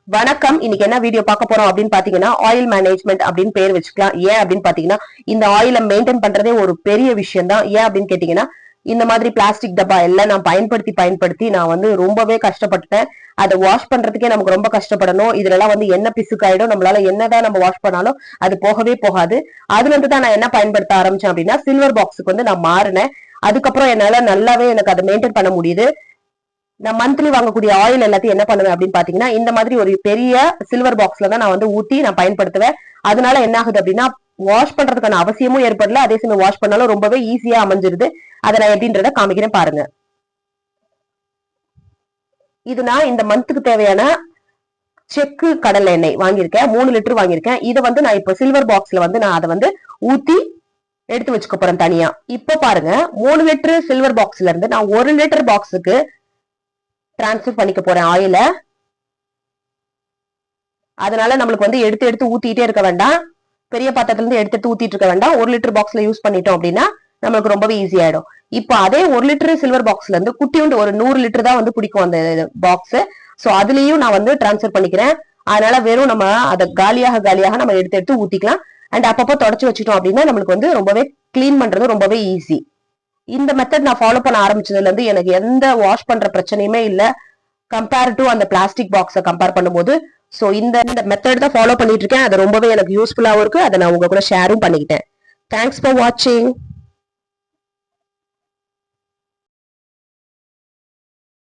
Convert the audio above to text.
வணக்கம். இன்னைக்கு என்ன வீடியோ பார்க்க போறோம் அப்படின்னு பாத்தீங்கன்னா, ஆயில் மேனேஜ்மெண்ட் அப்படின்னு பேர் வச்சுக்கலாம். ஏன் அப்படின்னு பாத்தீங்கன்னா, இந்த ஆயிலை மெயின்டைன் பண்றதே ஒரு பெரிய விஷயம் தான். ஏன் அப்படின்னு கேட்டீங்கன்னா, இந்த மாதிரி பிளாஸ்டிக் டப்பா எல்லாம் நான் பயன்படுத்தி நான் வந்து ரொம்பவே கஷ்டப்பட்டேன். அதை வாஷ் பண்றதுக்கே நமக்கு ரொம்ப கஷ்டப்படணும். இதுல எல்லாம் வந்து என்ன பிசுக்காயிடும், நம்மளால என்னதான் நம்ம வாஷ் பண்ணாலும் அது போகவே போகாது. அதுல இருந்து தான் நான் என்ன பயன்படுத்த ஆரம்பிச்சேன் அப்படின்னா, சில்வர் பாக்ஸுக்கு வந்து நான் மாறினேன். அதுக்கப்புறம் என்னால நல்லாவே எனக்கு அதை மெயின்டைன் பண்ண முடியுது. நான் மந்த்லி வாங்கக்கூடிய ஆயில் எல்லாத்தையும் என்ன பண்ணுவேன் அப்படின்னு பாத்தீங்கன்னா, இந்த மாதிரி ஒரு பெரிய சில்வர் பாக்ஸ்ல தான் நான் வந்து ஊத்தி நான் பயன்படுத்துவேன். அதனால என்ன ஆகுது அப்படின்னா, வாஷ் பண்றதுக்கான அவசியமும் ஏற்படல. அதே சமயம் வாஷ் பண்ணாலும் ரொம்பவே ஈஸியா அமைஞ்சிருது. அதை நான் எப்படின்றத காமிக்கிறேன் பாருங்க. இது நான் இந்த மந்த்துக்கு தேவையான செக்கு கடலை எண்ணெய் வாங்கியிருக்கேன். 3 லிட்டர் வாங்கியிருக்கேன். இதை வந்து நான் இப்ப சில்வர் பாக்ஸ்ல வந்து நான் அதை வந்து ஊத்தி எடுத்து வச்சுக்க போறேன் தனியா. இப்ப பாருங்க, 3 லிட்டர் சில்வர் பாக்ஸ்ல இருந்து நான் 1 லிட்டர் பாக்ஸுக்கு டிரான்ஸ்ஃபர் பண்ணிக்க போறேன் ஆயில. அதனால நம்மளுக்கு வந்து எடுத்து எடுத்து ஊத்திட்டே இருக்க வேண்டாம். பெரிய பாத்திரத்துல இருந்து எடுத்து ஊத்திட்டு இருக்க வேண்டாம். 1 லிட்டர் பாக்ஸ்ல யூஸ் பண்ணிட்டோம் அப்படின்னா நம்மளுக்கு ரொம்பவே ஈஸி ஆயிடும். இப்ப அதே 1 லிட்டர் சில்வர் பாக்ஸ்ல இருந்து குட்டியுண்டு ஒரு 100 லிட்டர் தான் வந்து பிடிக்கும் அந்த பாக்ஸ். சோ அதுலயும் நான் வந்து டிரான்ஸ்ஃபர் பண்ணிக்கிறேன். அதனால வெறும் நம்ம அதை காலியாக நம்ம எடுத்து எடுத்து ஊத்திக்கலாம். அண்ட் அப்பப்போ தொடச்சு வச்சுட்டோம் அப்படின்னா நம்மளுக்கு வந்து ரொம்பவே கிளீன் பண்றது ரொம்பவே ஈஸி. இந்த மெத்தட் நான் ஃபாலோ பண்ண ஆரம்பிச்சதுல இருந்து எனக்கு எந்த வாஷ் பண்ற பிரச்சனையுமே இல்ல, கம்பேர் டு அந்த பிளாஸ்டிக் பாக்ஸை கம்பேர் பண்ணும்போது. சோ இந்த மெத்தட் தான் ஃபாலோ பண்ணிட்டு இருக்கேன். அது ரொம்பவே எனக்கு யூஸ்ஃபுல்லாவும் இருக்கு. அதை நான் உங்க கூட ஷேரும் பண்ணிக்கிட்டேன். தேங்க்ஸ் ஃபார் வாட்சிங்.